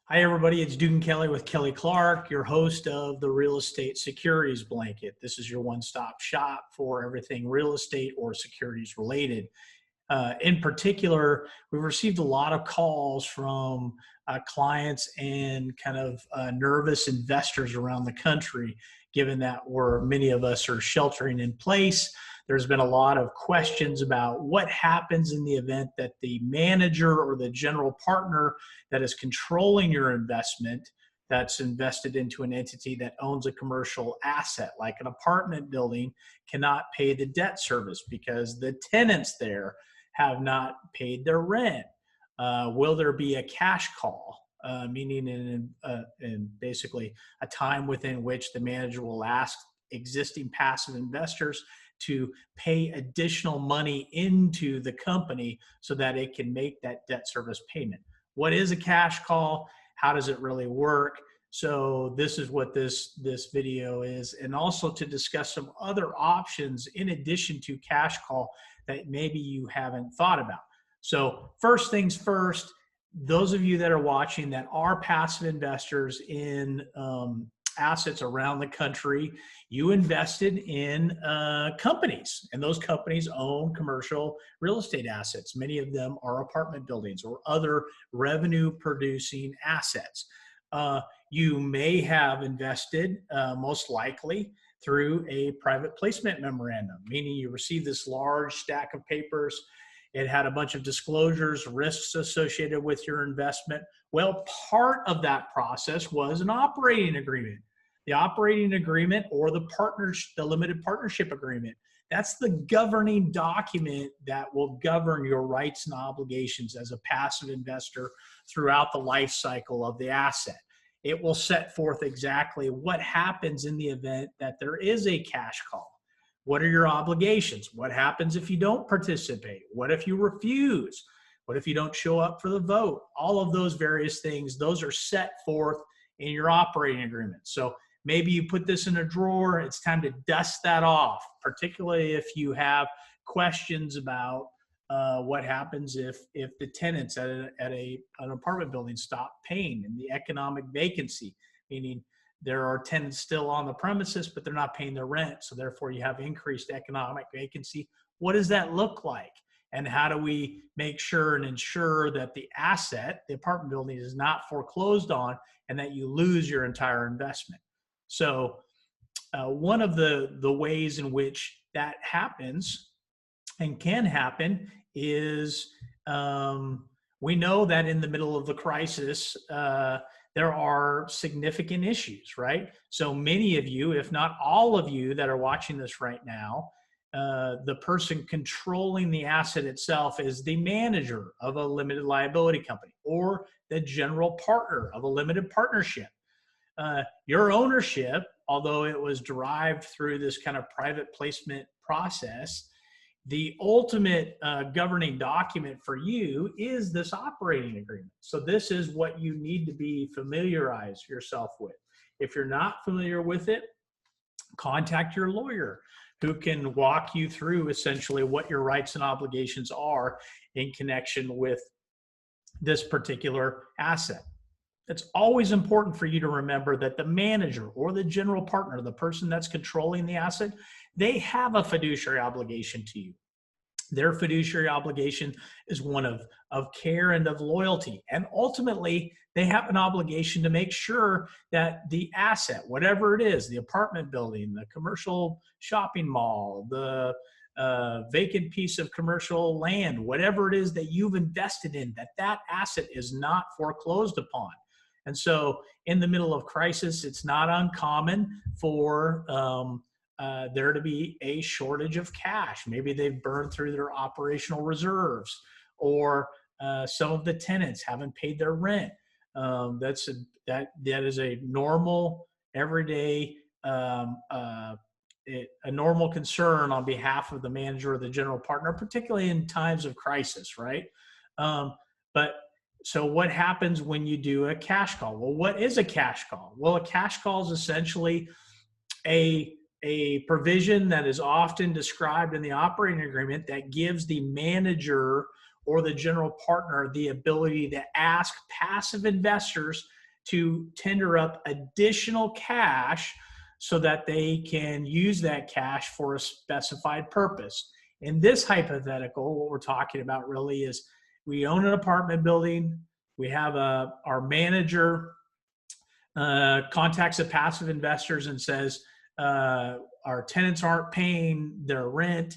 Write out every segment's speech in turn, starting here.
Hi, everybody. It's Dugan Kelly with Kelly Clark, your host of the Real Estate Securities Blanket. This is your one-stop shop for everything real estate or securities related. In particular, we've received a lot of calls from clients and kind of nervous investors around the country, given that many of us are sheltering in place. There's been a lot of questions about what happens in the event that the manager or the general partner that is controlling your investment that's invested into an entity that owns a commercial asset like an apartment building cannot pay the debt service because the tenants there have not paid their rent. Will there be a cash call? Meaning in basically a time within which the manager will ask existing passive investors to pay additional money into the company so that it can make that debt service payment. What is a cash call? How does it really work? So this is what this video is, and also to discuss some other options in addition to cash call that maybe you haven't thought about. So first things first, those of you that are watching that are passive investors in assets around the country, you invested in companies, and those companies own commercial real estate assets. Many of them are apartment buildings or other revenue producing assets. You may have invested, most likely, through a private placement memorandum, meaning you received this large stack of papers. It had a bunch of disclosures, risks associated with your investment. Well, part of that process was an operating agreement. The operating agreement or the limited partnership agreement, that's the governing document that will govern your rights and obligations as a passive investor throughout the life cycle of the asset. It will set forth exactly what happens in the event that there is a cash call. What are your obligations? What happens if you don't participate? What if you refuse? What if you don't show up for the vote? All of those various things, those are set forth in your operating agreement. So maybe you put this in a drawer. It's time to dust that off, particularly if you have questions about what happens if the tenants at an apartment building stop paying, and the economic vacancy, meaning there are tenants still on the premises, but they're not paying their rent. So therefore you have increased economic vacancy. What does that look like? And how do we make sure and ensure that the asset, the apartment building, is not foreclosed on and that you lose your entire investment? So one of the ways in which that happens and can happen is we know that in the middle of the crisis, there are significant issues, right? So many of you, if not all of you that are watching this right now, the person controlling the asset itself is the manager of a limited liability company or the general partner of a limited partnership. Your ownership, although it was derived through this kind of private placement process, the ultimate governing document for you is this operating agreement. So this is what you need to be familiarize yourself with. If you're not familiar with it, contact your lawyer who can walk you through essentially what your rights and obligations are in connection with this particular asset. It's always important for you to remember that the manager or the general partner, the person that's controlling the asset, they have a fiduciary obligation to you. Their fiduciary obligation is one of care and of loyalty. And ultimately, they have an obligation to make sure that the asset, whatever it is, the apartment building, the commercial shopping mall, the vacant piece of commercial land, whatever it is that you've invested in, that asset is not foreclosed upon. And so in the middle of crisis, it's not uncommon for there to be a shortage of cash. Maybe they've burned through their operational reserves, or some of the tenants haven't paid their rent. That is a normal, everyday, a normal concern on behalf of the manager or the general partner, particularly in times of crisis, right? So what happens when you do a cash call? Well, what is a cash call? Well, a cash call is essentially a provision that is often described in the operating agreement that gives the manager or the general partner the ability to ask passive investors to tender up additional cash so that they can use that cash for a specified purpose. In this hypothetical, what we're talking about really is we own an apartment building. We have our manager contacts the passive investors and says, our tenants aren't paying their rent.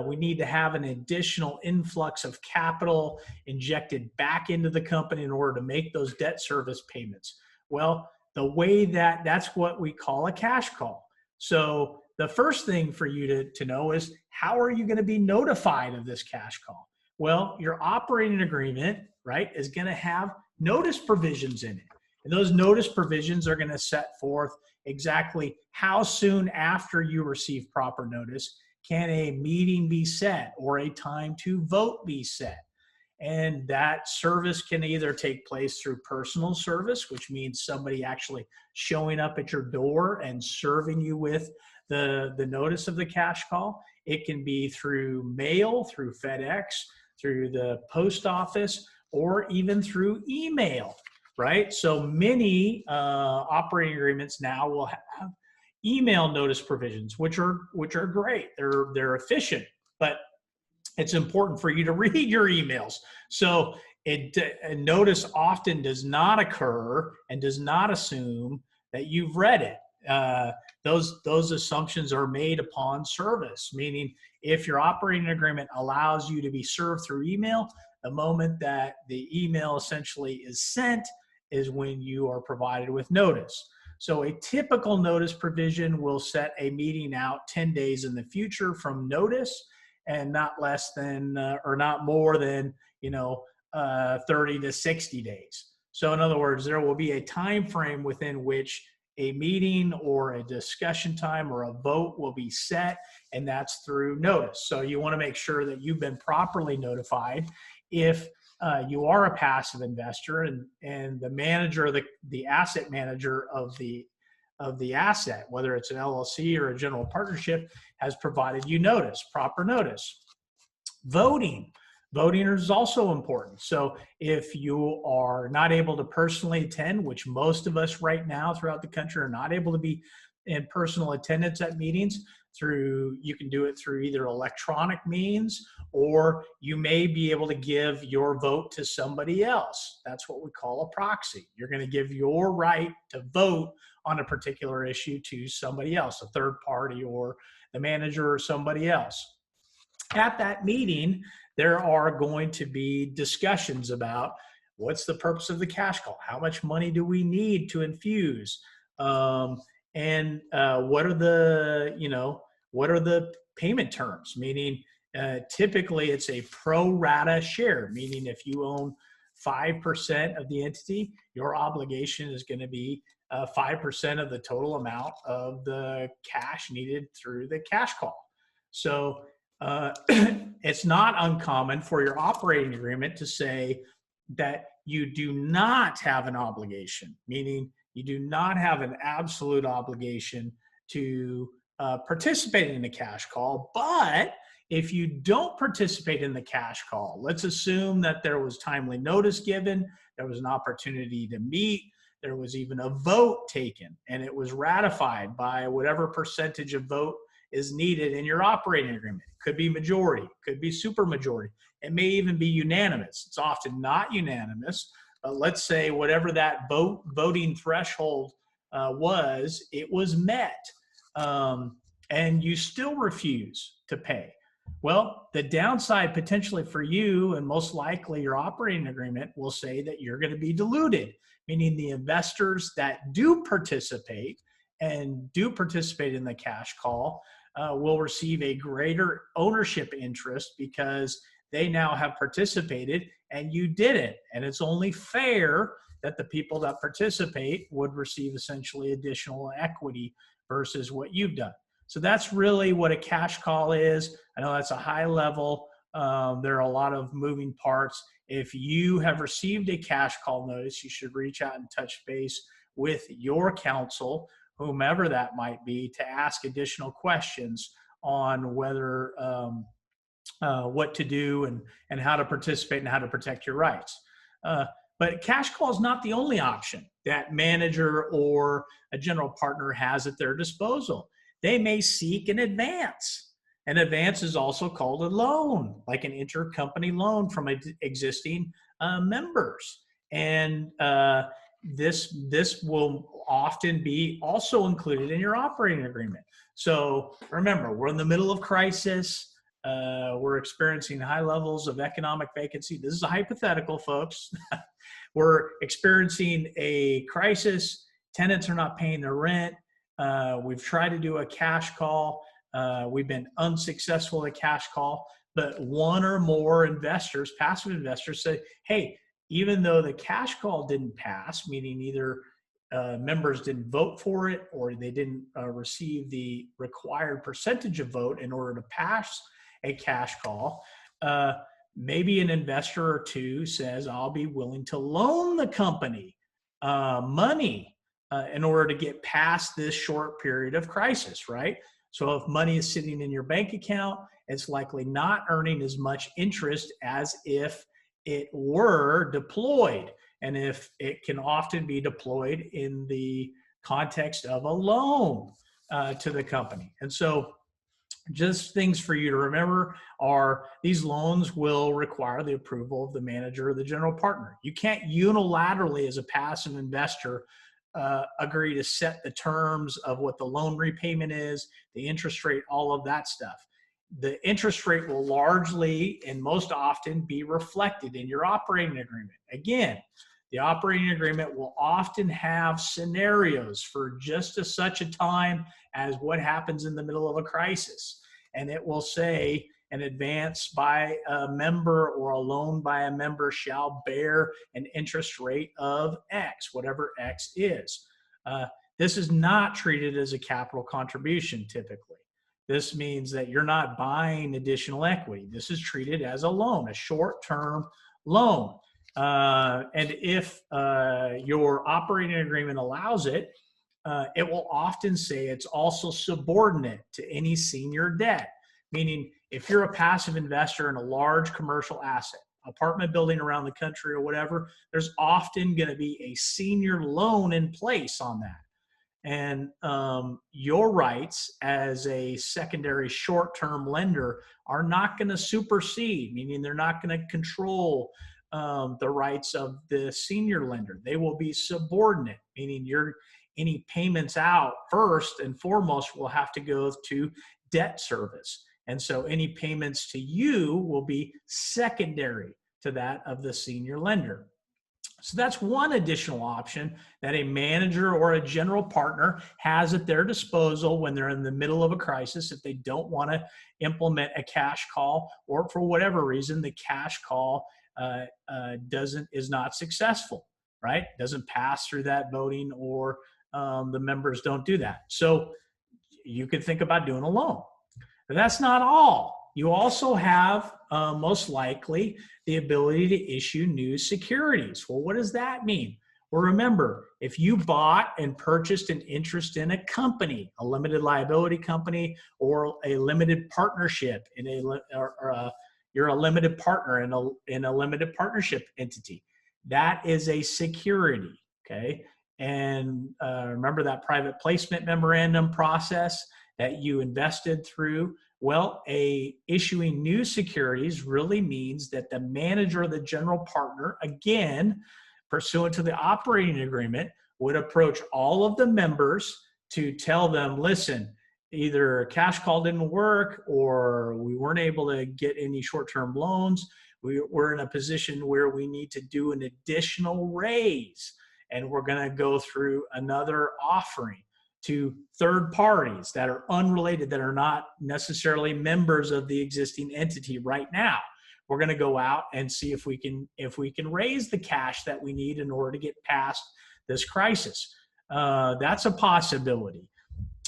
We need to have an additional influx of capital injected back into the company in order to make those debt service payments. Well, the way that's what we call a cash call. So the first thing for you to know is, how are you going to be notified of this cash call? Well, your operating agreement, right, is going to have notice provisions in it. And those notice provisions are going to set forth exactly how soon after you receive proper notice can a meeting be set or a time to vote be set. And that service can either take place through personal service, which means somebody actually showing up at your door and serving you with the notice of the cash call. It can be through mail, through FedEx, through the post office, or even through email, right? So many operating agreements now will have email notice provisions, which are great. They're efficient, but it's important for you to read your emails. So a notice often does not occur and does not assume that you've read it. Those assumptions are made upon service, meaning if your operating agreement allows you to be served through email, the moment that the email essentially is sent is when you are provided with notice. So a typical notice provision will set a meeting out 10 days in the future from notice, and not less than or not more than 30 to 60 days. So in other words, there will be a time frame within which a meeting or a discussion time or a vote will be set, and that's through notice. So you want to make sure that you've been properly notified. If you are a passive investor and the manager, the asset manager of the asset, whether it's an LLC or a general partnership, has provided you notice, proper notice. Voting is also important. So if you are not able to personally attend, which most of us right now throughout the country are not able to be in personal attendance at meetings, you can do it through either electronic means, or you may be able to give your vote to somebody else. That's what we call a proxy. You're going to give your right to vote on a particular issue to somebody else, a third party or the manager or somebody else. At that meeting, there are going to be discussions about what's the purpose of the cash call, how much money do we need to infuse, and what are the payment terms? Meaning, typically it's a pro rata share, meaning if you own 5% of the entity, your obligation is going to be 5% of the total amount of the cash needed through the cash call. So it's not uncommon for your operating agreement to say that you do not have an obligation, meaning you do not have an absolute obligation to participate in the cash call. But if you don't participate in the cash call, let's assume that there was timely notice given, there was an opportunity to meet, there was even a vote taken, and it was ratified by whatever percentage of vote is needed in your operating agreement. It could be majority, it could be supermajority. It may even be unanimous. It's often not unanimous, but let's say whatever that voting threshold was, it was met, and you still refuse to pay. Well, the downside potentially for you, and most likely your operating agreement, will say that you're going to be diluted, meaning the investors that do participate in the cash call will receive a greater ownership interest because they now have participated and you didn't. And it's only fair that the people that participate would receive essentially additional equity versus what you've done. So that's really what a cash call is. I know that's a high level. There are a lot of moving parts. If you have received a cash call notice, you should reach out and touch base with your counsel, whomever that might be, to ask additional questions on whether what to do and how to participate and how to protect your rights. But cash call is not the only option that manager or a general partner has at their disposal. They may seek an advance. An advance is also called a loan, like an intercompany loan from existing members. And this will often be also included in your operating agreement. So remember, we're in the middle of crisis. We're experiencing high levels of economic vacancy. This is a hypothetical, folks. We're experiencing a crisis. Tenants are not paying their rent. We've tried to do a cash call. We've been unsuccessful at a cash call, but one or more investors, passive investors, say, hey, even though the cash call didn't pass, meaning either members didn't vote for it or they didn't receive the required percentage of vote in order to pass a cash call, maybe an investor or two says, I'll be willing to loan the company money in order to get past this short period of crisis, right? So if money is sitting in your bank account, it's likely not earning as much interest as if it were deployed. And if it can often be deployed in the context of a loan to the company. And so just things for you to remember are these loans will require the approval of the manager or the general partner. You can't unilaterally, as a passive investor, agree to set the terms of what the loan repayment is, the interest rate, all of that stuff. The interest rate will largely and most often be reflected in your operating agreement. Again, the operating agreement will often have scenarios for just such a time as what happens in the middle of a crisis. And it will say an advance by a member or a loan by a member shall bear an interest rate of X, whatever X is. This is not treated as a capital contribution typically. This means that you're not buying additional equity. This is treated as a loan, a short-term loan. And if your operating agreement allows it, it will often say it's also subordinate to any senior debt. Meaning, if you're a passive investor in a large commercial asset, apartment building around the country or whatever, there's often going to be a senior loan in place on that. And your rights as a secondary short-term lender are not going to supersede, meaning they're not going to control the rights of the senior lender. They will be subordinate, meaning any payments out first and foremost will have to go to debt service. And so any payments to you will be secondary to that of the senior lender. So that's one additional option that a manager or a general partner has at their disposal when they're in the middle of a crisis. If they don't want to implement a cash call, or for whatever reason the cash call is not successful, right? Doesn't pass through that voting, or the members don't do that. So you could think about doing a loan. But that's not all. You also have most likely the ability to issue new securities. Well, what does that mean? Well, remember, if you bought and purchased an interest in a company, a limited liability company, or a limited partnership you're a limited partner in a limited partnership entity, that is a security, okay? And remember that private placement memorandum process that you invested through? Well, issuing new securities really means that the manager or the general partner, again, pursuant to the operating agreement, would approach all of the members to tell them, listen, either cash call didn't work or we weren't able to get any short-term loans. We're in a position where we need to do an additional raise, and we're going to go through another offering to third parties that are unrelated, that are not necessarily members of the existing entity right now. We're going to go out and see if we can raise the cash that we need in order to get past this crisis. That's a possibility.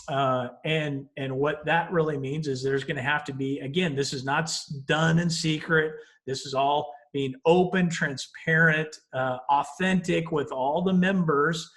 And what that really means is there's going to have to be, again, this is not done in secret. This is all being open, transparent, authentic with all the members,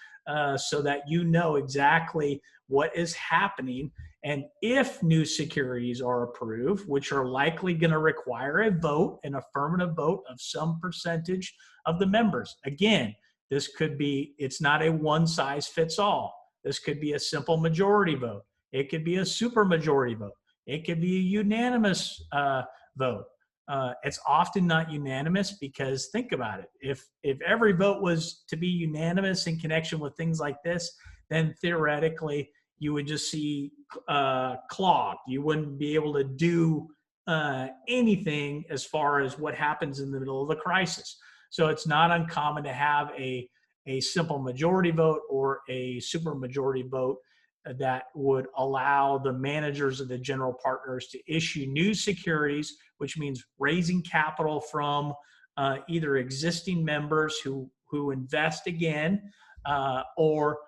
so that you know exactly what is happening. And if new securities are approved, which are likely going to require a vote, an affirmative vote of some percentage of the members. Again, this could be, it's not a one size fits all. This could be a simple majority vote. It could be a super majority vote. It could be a unanimous vote. It's often not unanimous because think about it. If every vote was to be unanimous in connection with things like this, then theoretically you would just see clogged. You wouldn't be able to do anything as far as what happens in the middle of the crisis. So it's not uncommon to have a simple majority vote or a super majority vote that would allow the managers of the general partners to issue new securities, which means raising capital from either existing members who invest again or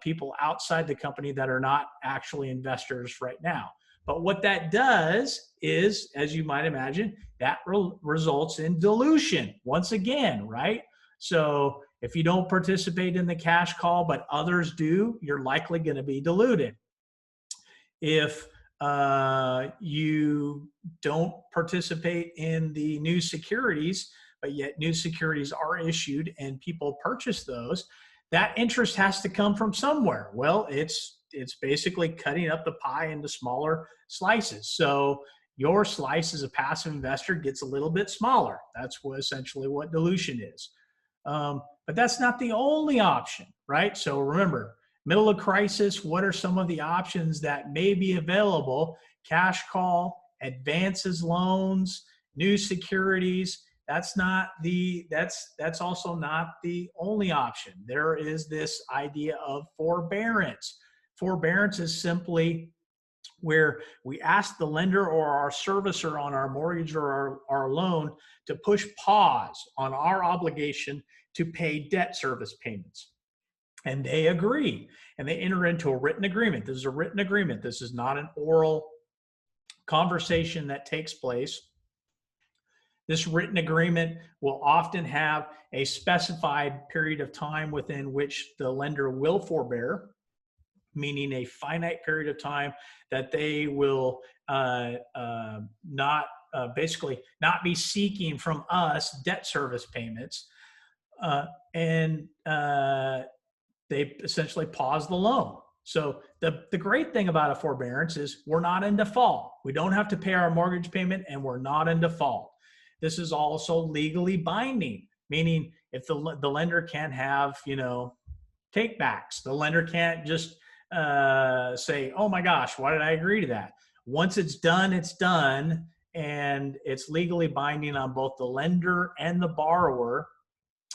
people outside the company that are not actually investors right now. But what that does is, as you might imagine, that results in dilution once again, right? So if you don't participate in the cash call, but others do, you're likely going to be diluted. If you don't participate in the new securities, but yet new securities are issued and people purchase those, that interest has to come from somewhere. Well, it's basically cutting up the pie into smaller slices. So your slice as a passive investor gets a little bit smaller. That's essentially what dilution is. But that's not the only option, right? So remember, middle of crisis, what are some of the options that may be available? Cash call, advances, loans, new securities. That's also not the only option. There is this idea of forbearance. Forbearance is simply where we ask the lender or our servicer on our mortgage or our loan to push pause on our obligation to pay debt service payments. And they agree, and they enter into a written agreement. This is a written agreement. This is not an oral conversation that takes place. This written agreement will often have a specified period of time within which the lender will forbear, meaning a finite period of time that they will basically not be seeking from us debt service payments. And they essentially pause the loan. So the great thing about a forbearance is we're not in default. We don't have to pay our mortgage payment and we're not in default. This is also legally binding, meaning if the lender can't have, take backs. The lender can't just say, oh my gosh, why did I agree to that? Once it's done, and it's legally binding on both the lender and the borrower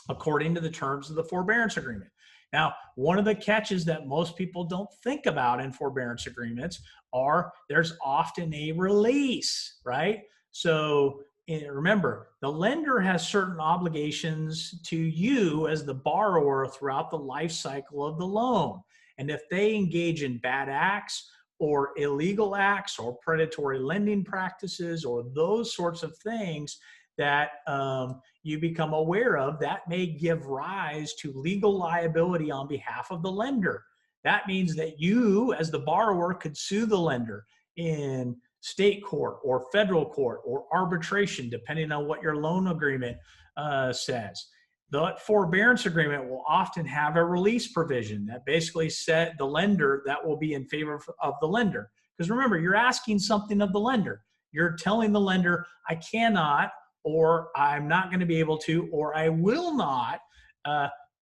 according to the terms of the forbearance agreement. Now, one of the catches that most people don't think about in forbearance agreements are there's often a release, right? So remember, the lender has certain obligations to you as the borrower throughout the life cycle of the loan. And if they engage in bad acts or illegal acts or predatory lending practices or those sorts of things that you become aware of, that may give rise to legal liability on behalf of the lender. That means that you, as the borrower, could sue the lender in state court or federal court or arbitration, depending on what your loan agreement says. The forbearance agreement will often have a release provision that basically set the lender that will be in favor of the lender. Because remember, you're asking something of the lender. You're telling the lender, I cannot, or I'm not going to be able to, or I will not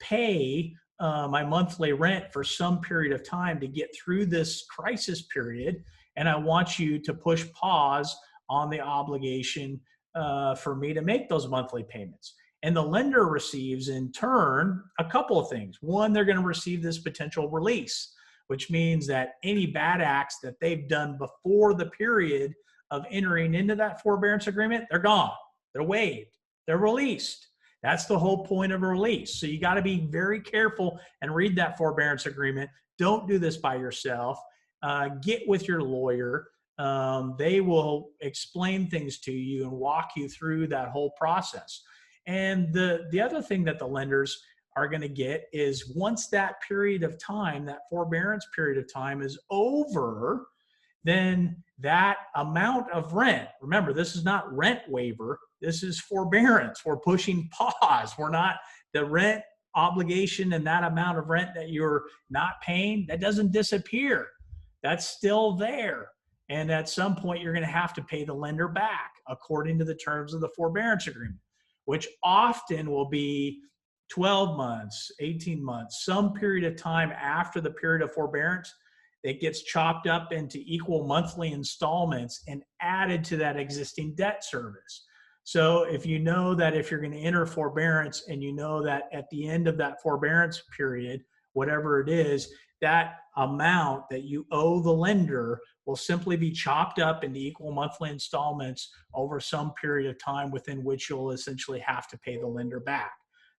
pay my monthly rent for some period of time to get through this crisis period. And I want you to push pause on the obligation for me to make those monthly payments. And the lender receives, in turn, a couple of things. One, they're going to receive this potential release, which means that any bad acts that they've done before the period of entering into that forbearance agreement, they're gone. They're waived. They're released. That's the whole point of a release. So you got to be very careful and read that forbearance agreement. Don't do this by yourself. Get with your lawyer. They will explain things to you and walk you through that whole process. And the other thing that the lenders are going to get is once that period of time, that forbearance period of time is over, then that amount of rent, remember, this is not rent waiver, this is forbearance. We're pushing pause. We're not, the rent obligation and that amount of rent that you're not paying, that doesn't disappear. That's still there. And at some point, you're going to have to pay the lender back according to the terms of the forbearance agreement, which often will be 12 months, 18 months, some period of time after the period of forbearance. It gets chopped up into equal monthly installments and added to that existing debt service. So if you know that if you're going to enter forbearance and you know that at the end of that forbearance period, whatever it is, that amount that you owe the lender will simply be chopped up into equal monthly installments over some period of time within which you'll essentially have to pay the lender back.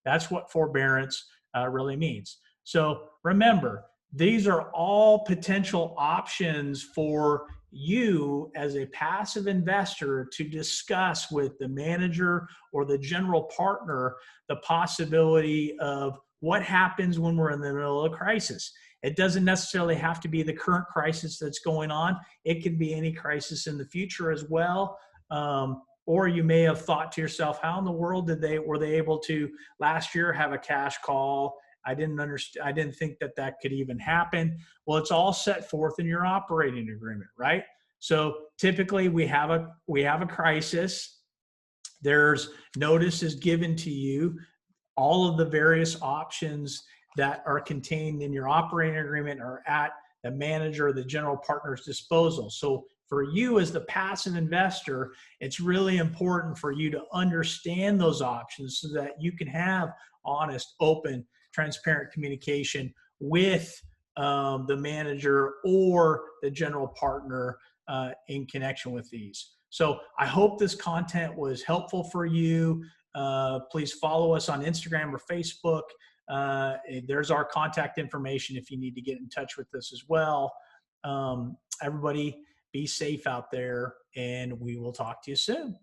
That's what forbearance really means. So remember, these are all potential options for you as a passive investor to discuss with the manager or the general partner the possibility of what happens when we're in the middle of a crisis. It doesn't necessarily have to be the current crisis that's going on. It could be any crisis in the future as well. Or you may have thought to yourself, how in the world were they able to last year have a cash call? I didn't understand. I didn't think that could even happen. Well, it's all set forth in your operating agreement, right? So typically we have a crisis. There's notice is given to you. All of the various options that are contained in your operating agreement are at the manager or the general partner's disposal. So for you as the passive investor, it's really important for you to understand those options so that you can have honest, open, transparent communication with the manager or the general partner in connection with these. So I hope this content was helpful for you. Please follow us on Instagram or Facebook. There's our contact information if you need to get in touch with us as well. Everybody be safe out there, and we will talk to you soon.